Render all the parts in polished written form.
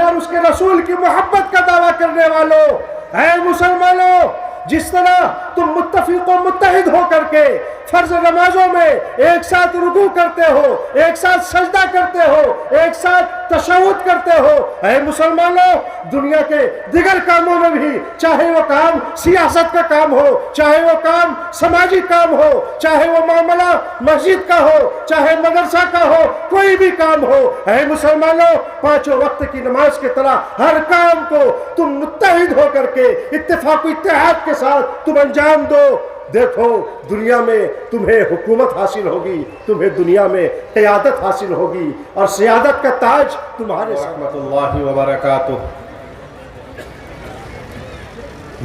اور اس کے رسول کی محبت کا دعویٰ کرنے والوں، اے مسلمانوں، جس طرح تم متفق و متحد ہو کر کے فرض نمازوں میں ایک ساتھ رکوع کرتے ہو، ایک ساتھ سجدہ کرتے ہو، ایک ساتھ تشہد کرتے ہو، اے مسلمانوں دنیا کے دیگر کاموں میں بھی، چاہے وہ کام سیاست کا کام ہو، چاہے وہ کام سماجی کام ہو، چاہے وہ معاملہ مسجد کا ہو، چاہے مدرسہ کا ہو، کوئی بھی کام ہو، اے مسلمانوں پانچوں وقت کی نماز کی طرح ہر کام کو تم متحد ہو کر کے اتفاق و اتحاد کے ساتھ تم انجام دو۔ دیکھو دنیا میں تمہیں حکومت حاصل ہوگی، تمہیں دنیا میں قیادت حاصل ہوگی، اور سیادت کا تاج تمہارے رحمۃ اللہ وبرکاتہ۔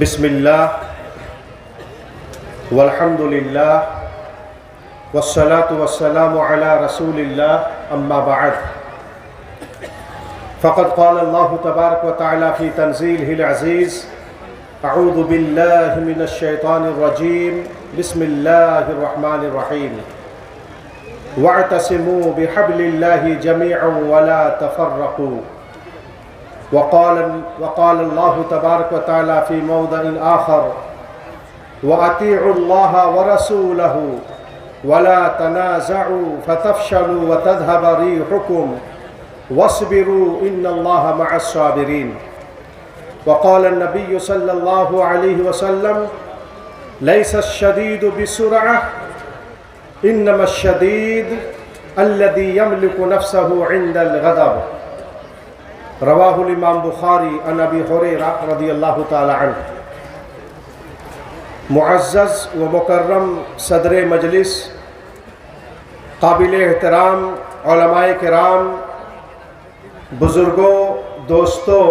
بسم اللہ والحمد للہ والصلاة والسلام علی رسول اللہ، اما بعد فقد قال اللہ تبارک و تعالی فی تنزیلہ العزیز: اعوذ باللہ من الشیطان الرجیم، بسم اللہ الرحمن الرحیم، واعتصموا بحبل اللہ جميعا ولا تفرقوا۔ وقال اللہ تبارک و تعالی فی موضع آخر: وَأَطِيعُوا اللَّهَ وَرَسُولَهُ وَلَا تَنَازَعُوا فَتَفْشَلُوا وَتَذْهَبَ رِيحُكُمْ وَاصْبِرُوا إِنَّ اللَّهَ مَعَ الصَّابِرِينَ۔ وقال النبي صلى الله عليه وسلم: ليس الشديد بسرعة إنما الشديد الذي يملك نفسه عند الغضب۔ رواہ الامام بخاری عن ابی ہریرہ رضی اللہ تعالی عنہ۔ معزز و مکرم صدر مجلس، قابل احترام علماء کرام، بزرگوں، دوستوں،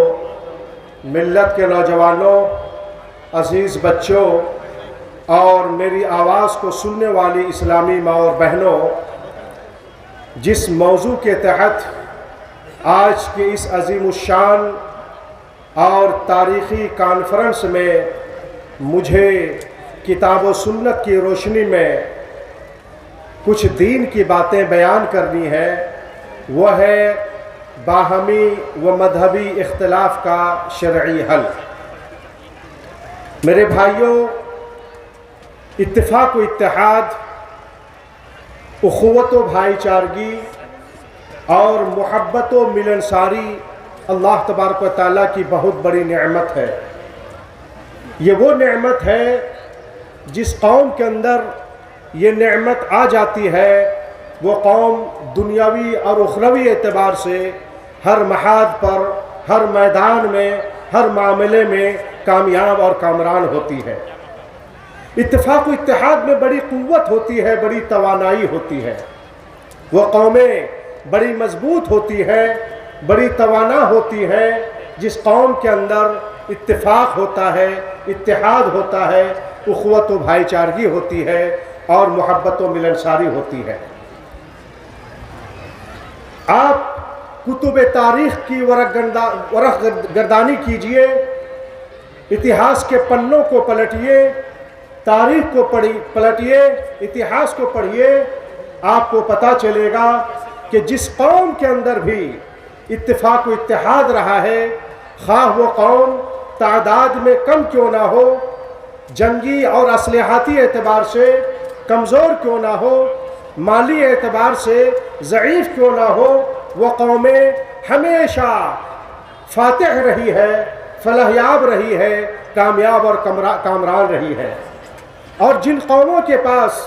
ملت کے نوجوانوں، عزیز بچوں، اور میری آواز کو سننے والی اسلامی ماں اور بہنوں، جس موضوع کے تحت آج کے اس عظیم الشان اور تاریخی کانفرنس میں مجھے کتاب و سنت کی روشنی میں کچھ دین کی باتیں بیان کرنی ہے، وہ ہے باہمی و مذہبی اختلاف کا شرعی حل۔ میرے بھائیوں، اتفاق و اتحاد، اخوت و بھائی چارگی اور محبت و ملنساری اللہ تبارک و تعالیٰ کی بہت بڑی نعمت ہے۔ یہ وہ نعمت ہے جس قوم کے اندر یہ نعمت آ جاتی ہے، وہ قوم دنیاوی اور اخروی اعتبار سے ہر محاذ پر، ہر میدان میں، ہر معاملے میں کامیاب اور کامران ہوتی ہے۔ اتفاق و اتحاد میں بڑی قوت ہوتی ہے، بڑی توانائی ہوتی ہے۔ وہ قومیں بڑی مضبوط ہوتی ہیں، بڑی توانا ہوتی ہیں جس قوم کے اندر اتفاق ہوتا ہے، اتحاد ہوتا ہے، اخوت و بھائی چارگی ہوتی ہے اور محبت و ملنساری ہوتی ہے۔ آپ کتب تاریخ کی ورق گردانی کیجئے، اتہاس کے پنوں کو پلٹئے، تاریخ کو پلٹئے، اتہاس کو پڑھئے، آپ کو پتہ چلے گا کہ جس قوم کے اندر بھی اتفاق و اتحاد رہا ہے، خواہ وہ قوم تعداد میں کم کیوں نہ ہو، جنگی اور اسلحاتی اعتبار سے کمزور کیوں نہ ہو، مالی اعتبار سے ضعیف کیوں نہ ہو، وہ قومیں ہمیشہ فاتح رہی ہے، فلاحیاب رہی ہے، کامیاب اور کامران رہی ہے۔ اور جن قوموں کے پاس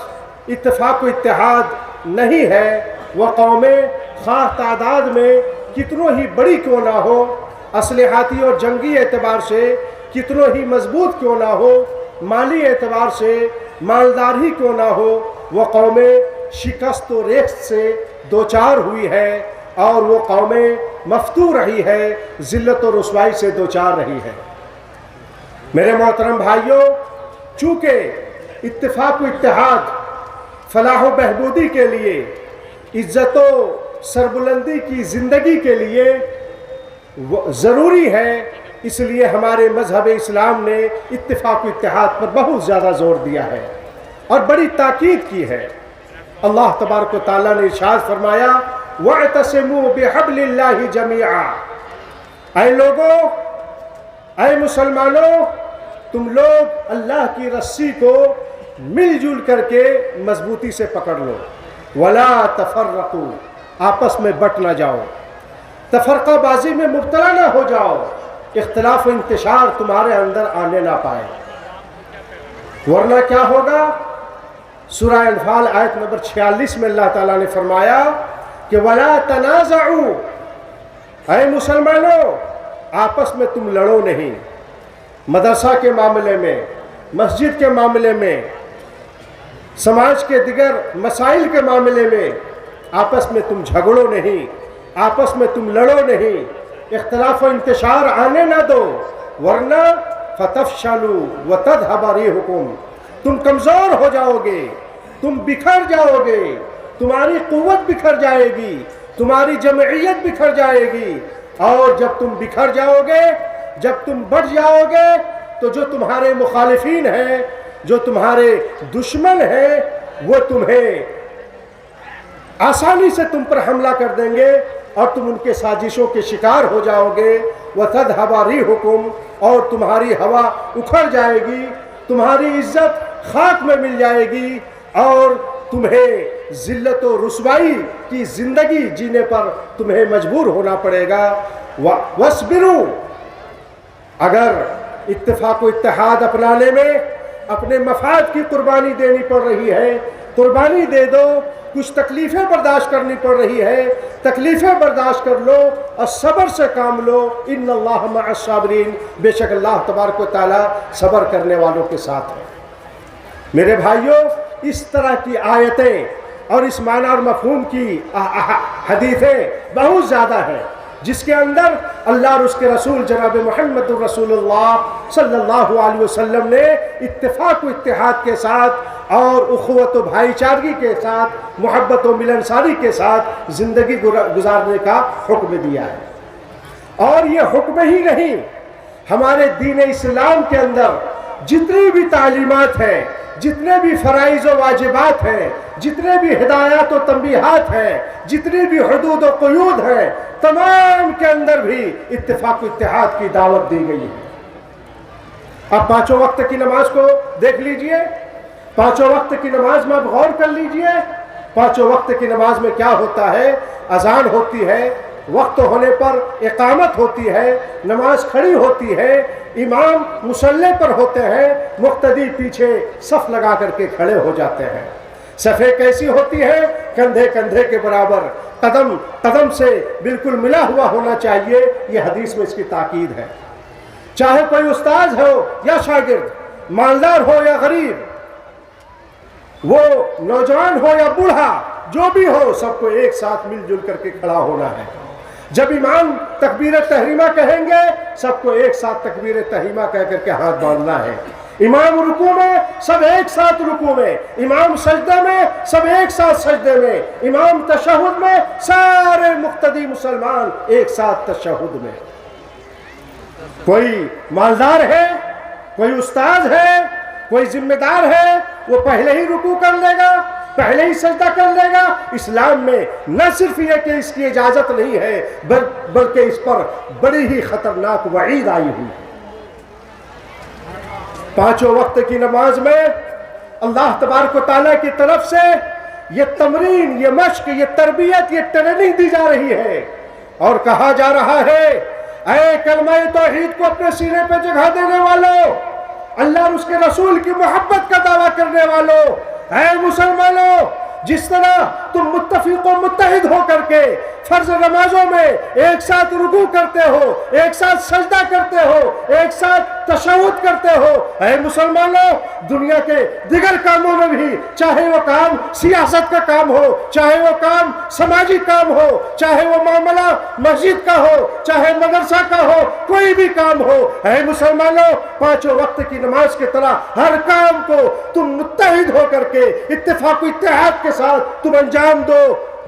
اتفاق و اتحاد نہیں ہے، وہ قومیں خواہ تعداد میں کتنوں ہی بڑی کیوں نہ ہو، اسلحاتی اور جنگی اعتبار سے کتنوں ہی مضبوط کیوں نہ ہو، مالی اعتبار سے مالدار ہی کیوں نہ ہو، وہ قومیں شکست و ریست سے دوچار ہوئی ہے، اور وہ قومیں مفتون رہی ہے، ذلت و رسوائی سے دوچار رہی ہے۔ میرے محترم بھائیوں، چونکہ اتفاق و اتحاد فلاح و بہبودی کے لیے، عزت و سربلندی کی زندگی کے لیے ضروری ہے، اس لیے ہمارے مذہب اسلام نے اتفاق و اتحاد پر بہت زیادہ زور دیا ہے اور بڑی تاکید کی ہے۔ اللہ تبارک و تعالیٰ نے ارشاد فرمایا: وَاعْتَصِمُوا بِحَبْلِ اللَّهِ جَمِيعًا۔ اے لوگوں، اے مسلمانوں، تم لوگ اللہ کی رسی کو مل جل کر کے مضبوطی سے پکڑ لو، ولا تفرقوا، آپس میں بٹ نہ جاؤ، تفرقہ بازی میں مبتلا نہ ہو جاؤ، اختلاف و انتشار تمہارے اندر آنے نہ پائے، ورنہ کیا ہوگا؟ سورہ انفال آیت نمبر 46 میں اللہ تعالیٰ نے فرمایا کہ وَلَا تَنَازَعُوا، اے مسلمانوں آپس میں تم لڑو نہیں، مدرسہ کے معاملے میں، مسجد کے معاملے میں، سماج کے دیگر مسائل کے معاملے میں آپس میں تم جھگڑو نہیں، آپس میں تم لڑو نہیں، اختلاف و انتشار آنے نہ دو، ورنہ فَتَفْشَلُوا وَتَذْهَبَ رِيحُكُمْ، تم کمزور ہو جاؤ گے، تم بکھر جاؤ گے، تمہاری قوت بکھر جائے گی، تمہاری جمعیت بکھر جائے گی، اور جب تم بکھر جاؤ گے، جب تم بڑھ جاؤ گے تو جو تمہارے مخالفین ہیں، جو تمہارے دشمن ہیں، وہ تمہیں آسانی سے تم پر حملہ کر دیں گے اور تم ان کے سازشوں کے شکار ہو جاؤ گے، وَتَذْهَبَ رِيحُكُمْ، اور تمہاری ہوا اکھڑ جائے گی، تمہاری عزت خاک میں مل جائے گی، اور تمہیں ذلت و رسوائی کی زندگی جینے پر تمہیں مجبور ہونا پڑے گا۔ وَاصْبِرُوا، اگر اتفاق و اتحاد اپنانے میں اپنے مفاد کی قربانی دینی پڑ رہی ہے، قربانی دے دو، کچھ تکلیفیں برداشت کرنی پڑ رہی ہے، تکلیفیں برداشت کر لو اور صبر سے کام لو، ان اللہ مع الصابرین، بے شک اللہ تبارک و تعالی صبر کرنے والوں کے ساتھ ہے۔ میرے بھائیوں، اس طرح کی آیتیں اور اس معنی اور مفہوم کی حدیثیں بہت زیادہ ہیں، جس کے اندر اللہ اور اس کے رسول جناب محمد الرسول اللہ صلی اللہ علیہ وسلم نے اتفاق و اتحاد کے ساتھ اور اخوت و بھائی چارگی کے ساتھ، محبت و ملنساری کے ساتھ زندگی گزارنے کا حکم دیا ہے۔ اور یہ حکم ہی نہیں، ہمارے دین اسلام کے اندر جتنی بھی تعلیمات ہیں، جتنے بھی فرائض و واجبات ہیں، جتنے بھی ہدایات و تنبیہات ہیں، جتنی بھی حدود و قیود ہیں، تمام کے اندر بھی اتفاق و اتحاد کی دعوت دی گئی ہے۔ اب پانچوں وقت کی نماز کو دیکھ لیجئے، پانچوں وقت کی نماز میں اب غور کر لیجئے، پانچوں وقت کی نماز میں کیا ہوتا ہے؟ اذان ہوتی ہے، وقت ہونے پر اقامت ہوتی ہے، نماز کھڑی ہوتی ہے، امام مصلی پر ہوتے ہیں، مقتدی پیچھے صف لگا کر کے کھڑے ہو جاتے ہیں۔ صفیں کیسی ہوتی ہیں؟ کندھے کندھے کے برابر، قدم قدم سے بالکل ملا ہوا ہونا چاہیے، یہ حدیث میں اس کی تاکید ہے۔ چاہے کوئی استاذ ہو یا شاگرد، مالدار ہو یا غریب، وہ نوجوان ہو یا بوڑھا، جو بھی ہو، سب کو ایک ساتھ مل جل کر کے کھڑا ہونا ہے۔ جب امام تکبیر تحریمہ کہیں گے، سب کو ایک ساتھ تکبیر تحریمہ کہہ کر کے ہاتھ باندھنا ہے۔ امام رکوع میں، سب ایک ساتھ رکوع میں، امام سجدہ میں، سب ایک ساتھ سجدے میں، امام تشہد میں، سارے مقتدی مسلمان ایک ساتھ تشہد میں۔ کوئی مالدار ہے، کوئی استاذ ہے، کوئی ذمہ دار ہے، وہ پہلے ہی رکوع کر لے گا، پہلے ہی سجدہ کر لے گا۔ اسلام میں نہ صرف یہ کہ اس کی اجازت نہیں ہے، بلکہ اس پر بڑی ہی خطرناک وعید آئی ہوئی ہے۔ پانچوں وقت کی نماز میں اللہ تبارک و تعالیٰ کی طرف سے یہ تمرین، یہ مشق، یہ تربیت، یہ ٹریننگ دی جا رہی ہے، اور کہا جا رہا ہے اے کلمہ توحید کو اپنے سینے پہ جگہ دینے والوں، اللہ اور اس کے رسول کی محبت کا دعویٰ کرنے والوں، اے مسلمانوں، جس طرح تم متفق و متحد ہو کر کے فرض نمازوں میں ایک ساتھ رکوع کرتے ہو، ایک ساتھ سجدہ کرتے ہو، ایک ساتھ تشہد کرتے ہو، اے مسلمانوں، دنیا کے دیگر کاموں میں بھی، چاہے وہ کام سیاست کا کام ہو، چاہے وہ کام سماجی کام ہو، چاہے وہ معاملہ مسجد کا ہو، چاہے مدرسہ کا ہو، کوئی بھی کام ہو، اے مسلمانوں، پانچوں وقت کی نماز کی طرح ہر کام کو تم متحد ہو کر کے اتفاق و اتحاد کے ساتھ تم انجام دو۔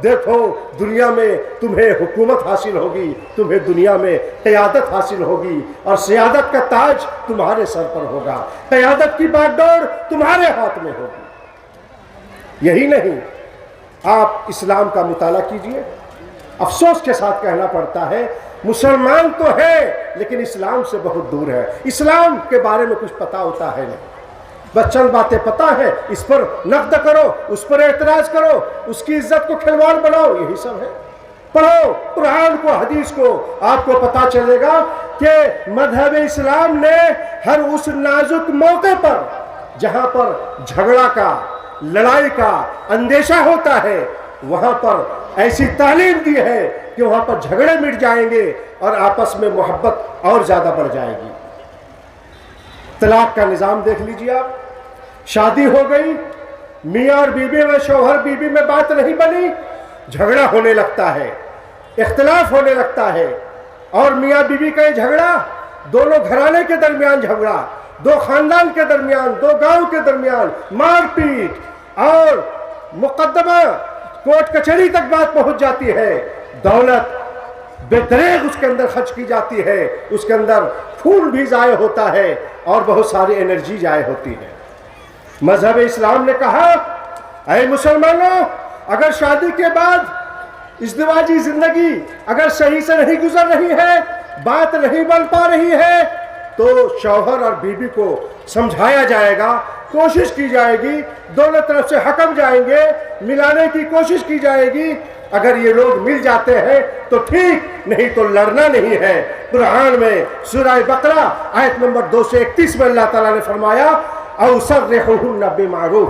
دیکھو، دنیا میں تمہیں حکومت حاصل ہوگی، تمہیں دنیا میں قیادت حاصل ہوگی، اور سیادت کا تاج تمہارے سر پر ہوگا، قیادت کی باغ ڈور تمہارے ہاتھ میں ہوگی۔ یہی نہیں، آپ اسلام کا مطالعہ کیجئے، افسوس کے ساتھ کہنا پڑتا ہے مسلمان تو ہے لیکن اسلام سے بہت دور ہے، اسلام کے بارے میں کچھ پتہ ہوتا ہے نہیں، بس چند باتیں پتہ ہے، اس پر نقد کرو، اس پر اعتراض کرو، اس کی عزت کو کھلواڑ بناؤ، یہی سب ہے۔ پڑھو قرآن کو، حدیث کو، آپ کو پتہ چلے گا کہ مذہب اسلام نے ہر اس نازک موقع پر جہاں پر جھگڑا کا، لڑائی کا اندیشہ ہوتا ہے، وہاں پر ایسی تعلیم دی ہے کہ وہاں پر جھگڑے مٹ جائیں گے اور آپس میں محبت اور زیادہ بڑھ جائے گی۔ طلاق کا نظام دیکھ لیجیے آپ، شادی ہو گئی، میاں اور بیوی میں، شوہر بیوی میں بات نہیں بنی، جھگڑا ہونے لگتا ہے، اختلاف ہونے لگتا ہے، اور میاں بیوی کا یہ جھگڑا دونوں گھرانے کے درمیان جھگڑا، دو خاندان کے درمیان، دو گاؤں کے درمیان مار پیٹ اور مقدمہ کورٹ کچہری تک بات پہنچ جاتی ہے، دولت بے دریغ اس کے اندر خرچ کی جاتی ہے، اس کے اندر خون بھی ضائع ہوتا ہے اور بہت ساری انرجی ضائع ہوتی ہے۔ مذہب اسلام نے کہا اے مسلمانوں، اگر شادی کے بعد ازدواجی زندگی اگر صحیح سے نہیں گزر رہی ہے، بات نہیں بن پا رہی ہے، تو شوہر اور بیوی کو سمجھایا جائے گا، کوشش کی جائے گی، دونوں طرف سے حکم جائیں گے، ملانے کی کوشش کی جائے گی، اگر یہ لوگ مل جاتے ہیں تو ٹھیک، نہیں تو لڑنا نہیں ہے۔ قرآن میں سورہ بقرہ آیت نمبر 231 میں اللہ تعالیٰ نے فرمایا او سرحوہن بمعروف،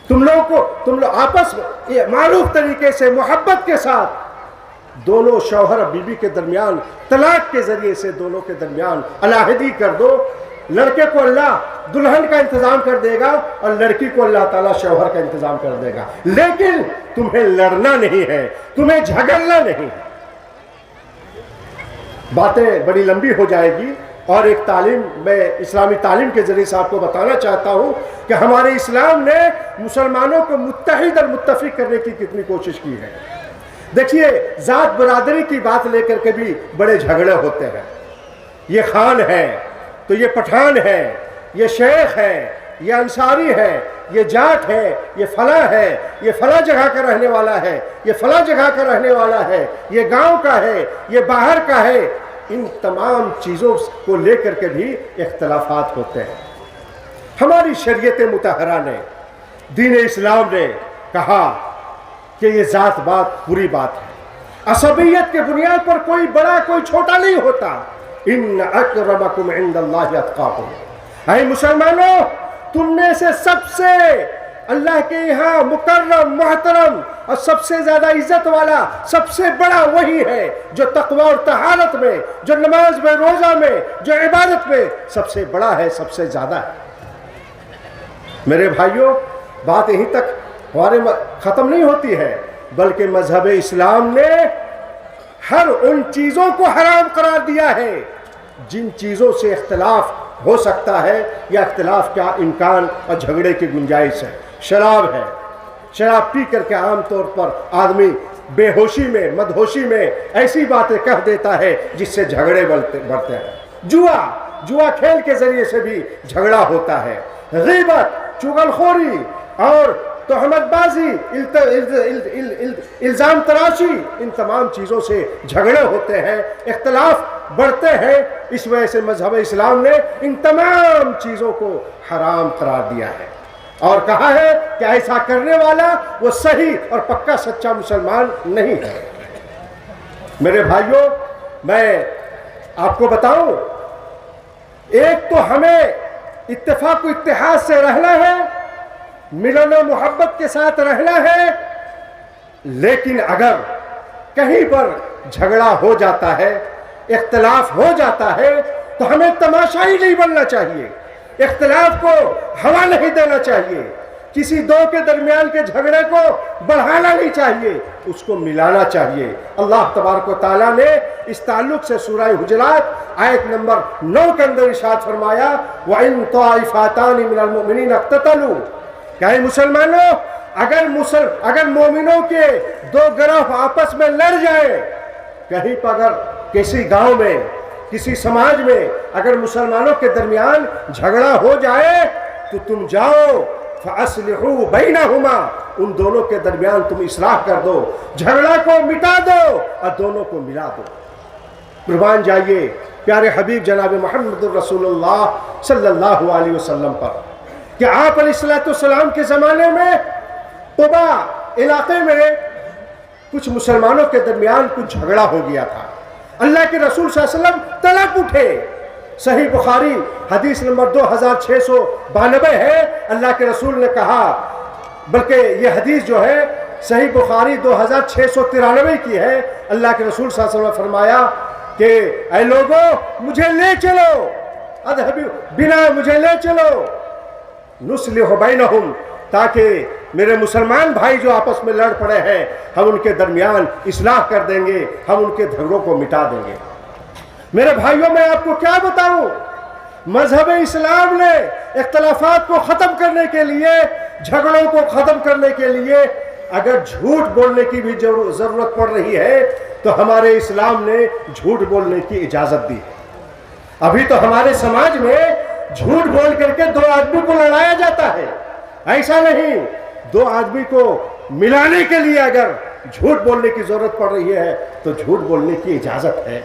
تم لوگ آپس میں معروف طریقے سے، محبت کے ساتھ دونوں شوہر اور بیوی کے درمیان طلاق کے ذریعے سے دونوں کے درمیان علیحدگی کر دو۔ لڑکے کو اللہ دلہن کا انتظام کر دے گا اور لڑکی کو اللہ تعالیٰ شوہر کا انتظام کر دے گا، لیکن تمہیں لڑنا نہیں ہے، تمہیں جھگڑنا نہیں ہے۔ باتیں بڑی لمبی ہو جائے گی، اور ایک تعلیم میں اسلامی تعلیم کے ذریعے سے آپ کو بتانا چاہتا ہوں کہ ہمارے اسلام نے مسلمانوں کو متحد اور متفق کرنے کی کتنی کوشش کی ہے۔ دیکھیے، ذات برادری کی بات لے کر کے بھی بڑے جھگڑے ہوتے ہیں، یہ خان ہے تو یہ پٹھان ہے، یہ شیخ ہے، یہ انصاری ہے، یہ جاٹ ہے، یہ فلاں ہے، یہ فلاں جگہ کا رہنے والا ہے، یہ فلاں جگہ کا رہنے والا ہے، یہ گاؤں کا ہے، یہ باہر کا ہے۔ ان تمام چیزوں کو لے کر کے بھی اختلافات ہوتے ہیں۔ ہماری شریعت مطہرہ نے، دین اسلام نے کہا کہ یہ ذات بات بری بات ہے، عصبیت کے بنیاد پر کوئی بڑا کوئی چھوٹا نہیں ہوتا۔ ان اکرمکم عند اللہ اتقاکم، اے مسلمانوں، تم میں سے سب سے اللہ کے یہاں مکرم، محترم اور سب سے زیادہ عزت والا، سب سے بڑا وہی ہے جو تقوی اور طہارت میں، جو نماز میں، روزہ میں، جو عبادت میں سب سے بڑا ہے، سب سے زیادہ ہے۔ میرے بھائیوں، بات یہیں تک ہمارے ختم نہیں ہوتی ہے، بلکہ مذہب اسلام نے ہر ان چیزوں کو حرام قرار دیا ہے جن چیزوں سے اختلاف ہو سکتا ہے یا اختلاف کا امکان اور جھگڑے کی گنجائش ہے۔ شراب ہے، شراب پی کر کے عام طور پر آدمی بے ہوشی میں، مدہوشی میں ایسی باتیں کہہ دیتا ہے جس سے جھگڑے بڑھتے ہیں۔ جوا کھیل کے ذریعے سے بھی جھگڑا ہوتا ہے۔ غیبت، چغل خوری اور تہمت بازی، الزام تراشی، ان تمام چیزوں سے جھگڑے ہوتے ہیں، اختلاف بڑھتے ہیں۔ اس وجہ سے مذہب اسلام نے ان تمام چیزوں کو حرام قرار دیا ہے اور کہا ہے کہ ایسا کرنے والا وہ صحیح اور پکا سچا مسلمان نہیں ہے۔ میرے بھائیوں، میں آپ کو بتاؤں، ایک تو ہمیں اتفاق و اتحاد سے رہنا ہے، ملن و محبت کے ساتھ رہنا ہے، لیکن اگر کہیں پر جھگڑا ہو جاتا ہے، اختلاف ہو جاتا ہے، تو ہمیں تماشائی نہیں بننا چاہیے، اختلاف کو ہوا نہیں دینا چاہیے، کسی دو کے درمیان کے جھگڑے کو بڑھانا نہیں چاہیے، اس کو ملانا چاہیے۔ اللہ تبارک و تعالیٰ نے اس تعلق سے سورہ حجرات آیت نمبر 9 کے اندر ارشاد فرمایا وَإِن طَائِفَاتَانِ مِنَ الْمُؤْمِنِينَ اقْتَتَلُوا، کہ اے مسلمانوں، اگر مومنوں کے دو گروہ آپس میں لڑ جائیں، کہیں پر اگر کسی گاؤں میں، کسی سماج میں اگر مسلمانوں کے درمیان جھگڑا ہو جائے تو تم جاؤ فَأَصْلِحُوا بَيْنَهُمَا، ان دونوں کے درمیان تم اصلاح کر دو، جھگڑا کو مٹا دو اور دونوں کو ملا دو۔ قربان جائیے پیارے حبیب جناب محمد الرسول اللہ صلی اللہ علیہ وسلم پر کہ آپ علیہ السلام کے زمانے میں قبا علاقے میں کچھ مسلمانوں کے درمیان کچھ جھگڑا ہو گیا تھا۔ اللہ کے رسول صلی اللہ علیہ وسلم تڑپ اٹھے۔ صحیح بخاری حدیث نمبر 2692 ہے، اللہ کے رسول نے کہا، بلکہ یہ حدیث جو ہے صحیح بخاری 2693 کی ہے، اللہ کے رسول صلی اللہ علیہ وسلم نے فرمایا کہ اے لوگو مجھے لے چلو، اذهبوا بنا مجھے لے چلو، نصلح بینہم، تاکہ میرے مسلمان بھائی جو آپس میں لڑ پڑے ہیں ہم ان کے درمیان اصلاح کر دیں گے، ہم ان کے جھگڑوں کو مٹا دیں گے۔ میرے بھائیوں میں آپ کو کیا بتاؤں، مذہب اسلام نے اختلافات کو ختم کرنے کے لیے، جھگڑوں کو ختم کرنے کے لیے اگر جھوٹ بولنے کی بھی ضرورت پڑ رہی ہے تو ہمارے اسلام نے جھوٹ بولنے کی اجازت دی۔ ابھی تو ہمارے سماج میں جھوٹ بول کر کے دو آدمی کو لڑایا جاتا ہے، ایسا نہیں، دو آدمی کو ملانے کے لیے اگر جھوٹ بولنے کی ضرورت پڑ رہی ہے تو جھوٹ بولنے کی اجازت ہے۔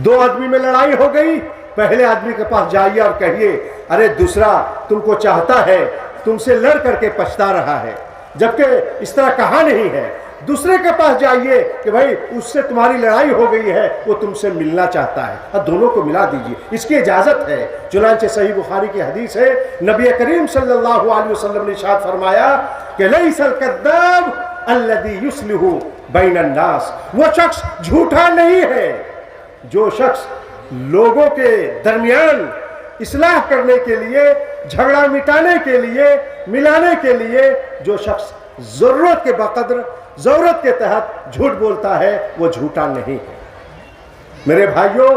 دو آدمی میں لڑائی ہو گئی، پہلے آدمی کے پاس جائیے اور کہیے ارے دوسرا تم کو چاہتا ہے، تم سے لڑ کر کے پچھتا رہا ہے، جبکہ اس طرح کہا نہیں ہے۔ دوسرے کے پاس جائیے کہ بھائی اس سے تمہاری لڑائی ہو گئی ہے، وہ تم سے ملنا چاہتا ہے، اور دونوں کو ملا دیجیے، اس کی اجازت ہے۔ چنانچہ صحیح بخاری کی حدیث ہے، نبی کریم صلی اللہ علیہ وسلم نے ارشاد فرمایا کہ لیس الکذاب الذی یصلح بین الناس، وہ شخص جھوٹا نہیں ہے جو شخص لوگوں کے درمیان اصلاح کرنے کے لیے، جھگڑا مٹانے کے لیے، ملانے کے لیے جو شخص ضرورت کے بقدر، ضرورت کے تحت جھوٹ بولتا ہے وہ جھوٹا نہیں ہے۔ میرے بھائیوں،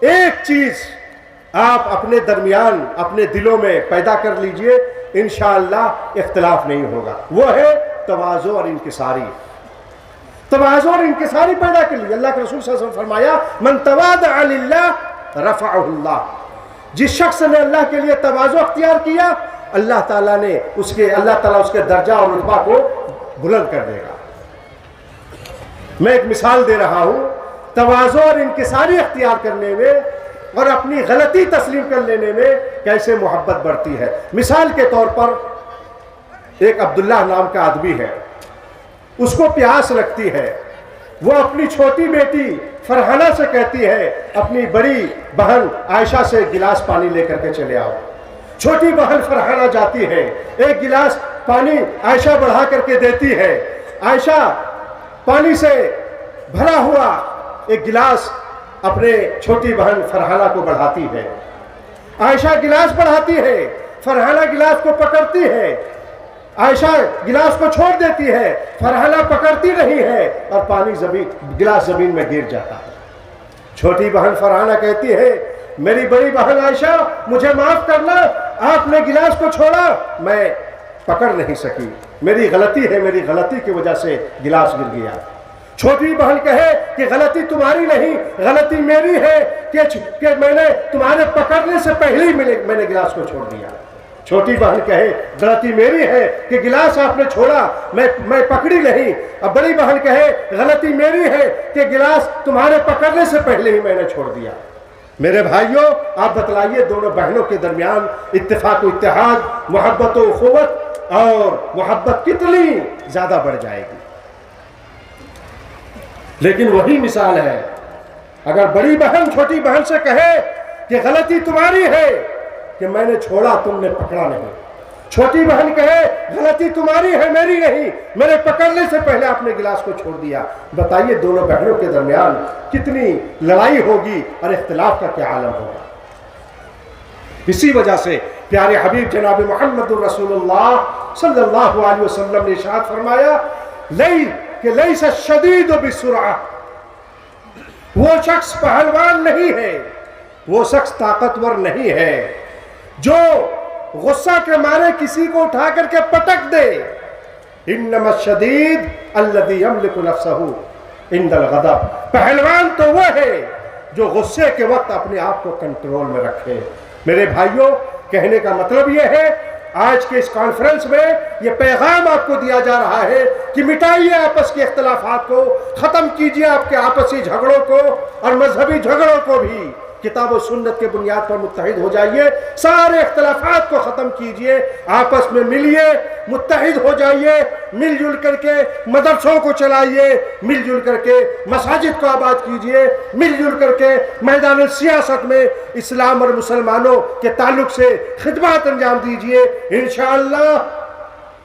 ایک چیز آپ اپنے درمیان، اپنے دلوں میں پیدا کر لیجئے، انشاءاللہ اختلاف نہیں ہوگا، وہ ہے تواضع اور انکساری۔ تواضع اور انکساری پیدا کر لیجئے۔ اللہ کے رسول صلی اللہ علیہ وسلم فرمایا من تواضع للہ رفعہ اللہ، جس شخص نے اللہ کے لیے تواضع اختیار کیا اللہ تعالیٰ اس کے درجہ اور رتبہ کو بلند کر دے گا۔ میں ایک مثال دے رہا ہوں، تواضع اور انکساری اختیار کرنے میں اور اپنی غلطی تسلیم کر لینے میں کیسے محبت بڑھتی ہے۔ مثال کے طور پر ایک عبداللہ نام کا آدمی ہے، اس کو پیاس لگتی ہے، وہ اپنی چھوٹی بیٹی فرحانہ سے کہتی ہے اپنی بڑی بہن عائشہ سے گلاس پانی لے کر کے چلے آؤ۔ چھوٹی بہن فرحانہ جاتی ہے، ایک گلاس پانی عائشہ بڑھا کر کے دیتی ہے۔ عائشہ پانی سے بھرا ہوا ایک گلاس اپنے چھوٹی بہن فرحانہ کو بڑھاتی ہے۔ عائشہ گلاس بڑھاتی ہے، فرحانہ گلاس کو پکڑتی ہے، عائشہ گلاس کو چھوڑ دیتی ہے، فرحانہ پکڑتی نہیں ہے اور گلاس زمین میں گر جاتا ہے۔ چھوٹی بہن فرحانہ کہتی ہے میری بڑی بہن عائشہ مجھے معاف کرنا، آپ نے گلاس کو چھوڑا، میں پکڑ نہیں سکی، میری غلطی ہے، میری غلطی کی وجہ سے گلاس گر گیا۔ چھوٹی بہن کہے کہ غلطی تمہاری نہیں، غلطی میری ہے کہ میں نے تمہارے پکڑنے سے پہلے ہی میں نے گلاس کو چھوڑ دیا۔ چھوٹی بہن کہے غلطی میری ہے کہ گلاس آپ نے چھوڑا، میں پکڑی نہیں۔ اب بڑی بہن کہے غلطی میری ہے کہ گلاس تمہارے پکڑنے سے پہلے ہی میں نے چھوڑ دیا۔ میرے بھائیوں، آپ بتلائیے دونوں بہنوں کے درمیان اتفاق و اتحاد، محبت و اخوت اور محبت کتنی زیادہ بڑھ جائے گی۔ لیکن وہی مثال ہے، اگر بڑی بہن چھوٹی بہن سے کہے کہ غلطی تمہاری ہے کہ میں نے چھوڑا تم نے پکڑا نہیں، چھوٹی بہن کہے غلطی تمہاری ہے میری نہیں، میرے پکڑنے سے پہلے آپ نے گلاس کو چھوڑ دیا، بتائیے دونوں بہنوں کے درمیان کتنی لڑائی ہوگی اور اختلاف کا کیا عالم ہوگا۔ اسی وجہ سے پیارے حبیب جناب محمد الرسول اللہ صلی اللہ علیہ وسلم نے ارشاد فرمایا لیس الشدید بالسرعہ، وہ شخص پہلوان نہیں ہے، وہ شخص طاقتور نہیں ہے جو غصہ کے مارے کسی کو اٹھا کر کے پٹک دے۔ انما الشدید الذی یملک نفسہ عند الغضب، پہلوان تو وہ ہے جو غصے کے وقت اپنے آپ کو کنٹرول میں رکھے۔ میرے بھائیوں، کہنے کا مطلب یہ ہے آج کے اس کانفرنس میں یہ پیغام آپ کو دیا جا رہا ہے کہ مٹائیے آپس کے اختلافات کو، ختم کیجئے آپ کے آپسی جھگڑوں کو اور مذہبی جھگڑوں کو بھی، کتاب و سنت کے بنیاد پر متحد ہو جائیے، سارے اختلافات کو ختم کیجئے، آپس میں ملیے، متحد ہو جائیے، مل جل کر کے مدرسوں کو چلائیے، مل جل کر کے مساجد کو آباد کیجئے، مل جل کر کے میدان سیاست میں اسلام اور مسلمانوں کے تعلق سے خدمات انجام دیجئے۔ انشاءاللہ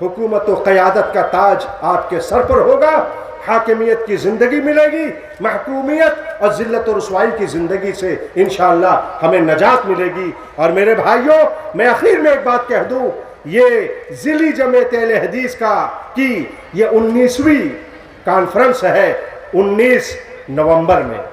حکومت و قیادت کا تاج آپ کے سر پر ہوگا، حاکمیت کی زندگی ملے گی، محکومیت اور ذلت و رسوائی کی زندگی سے انشاءاللہ ہمیں نجات ملے گی۔ اور میرے بھائیوں، میں آخر میں ایک بات کہہ دوں، یہ ذیلی جمعیت اہل حدیث کی یہ 19ویں کانفرنس ہے، 19 نومبر میں۔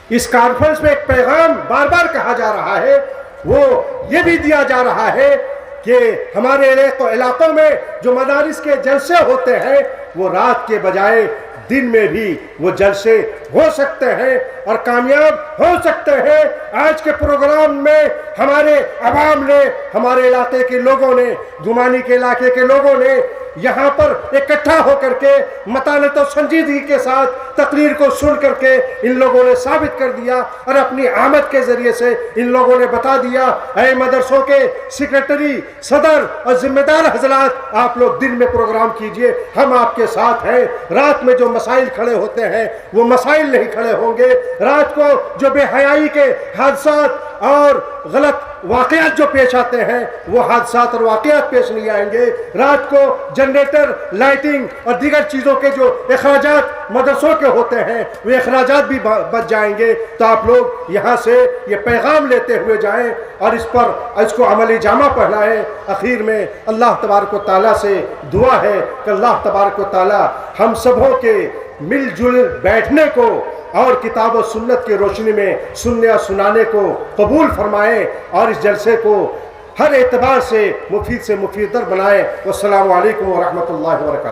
اس کانفرنس میں ایک پیغام بار بار کہا جا رہا ہے، وہ یہ بھی دیا جا رہا ہے کہ ہمارے علاقوں میں جو مدارس کے جلسے ہوتے ہیں وہ رات کے بجائے دن میں بھی وہ جلسے ہو سکتے ہیں اور کامیاب ہو سکتے ہیں۔ آج کے پروگرام میں ہمارے عوام نے، ہمارے علاقے کے لوگوں نے، گمانی کے علاقے کے لوگوں نے یہاں پر اکٹھا ہو کر کے متانت و سنجیدگی کے ساتھ تقریر کو سن کر کے ان لوگوں نے ثابت کر دیا اور اپنی آمد کے ذریعے سے ان لوگوں نے بتا دیا، اے مدرسوں کے سیکریٹری، صدر اور ذمہ دار حضرات، آپ لوگ دن میں پروگرام کیجئے، ہم آپ کے ساتھ ہیں۔ رات میں جو مسائل کھڑے ہوتے ہیں وہ مسائل نہیں کھڑے ہوں گے، رات کو جو بے حیائی کے حادثات اور غلط واقعات جو پیش آتے ہیں وہ حادثات اور واقعات پیش نہیں آئیں گے۔ رات کو جنریٹر، لائٹنگ اور دیگر چیزوں کے جو اخراجات مدرسوں کے ہوتے ہیں وہ اخراجات بھی بچ جائیں گے۔ تو آپ لوگ یہاں سے یہ پیغام لیتے ہوئے جائیں اور اس کو عملی جامہ پہنائیں۔ اخیر میں اللہ تبارک و تعالیٰ سے دعا ہے کہ اللہ تبارک و تعالیٰ ہم سبوں کے مل جل بیٹھنے کو اور کتاب و سنت کی روشنی میں سننے اور سنانے کو قبول فرمائیں اور اس جلسے کو ہر اعتبار سے مفید تر بنائیں۔ والسلام علیکم ورحمۃ اللہ وبرکاتہ۔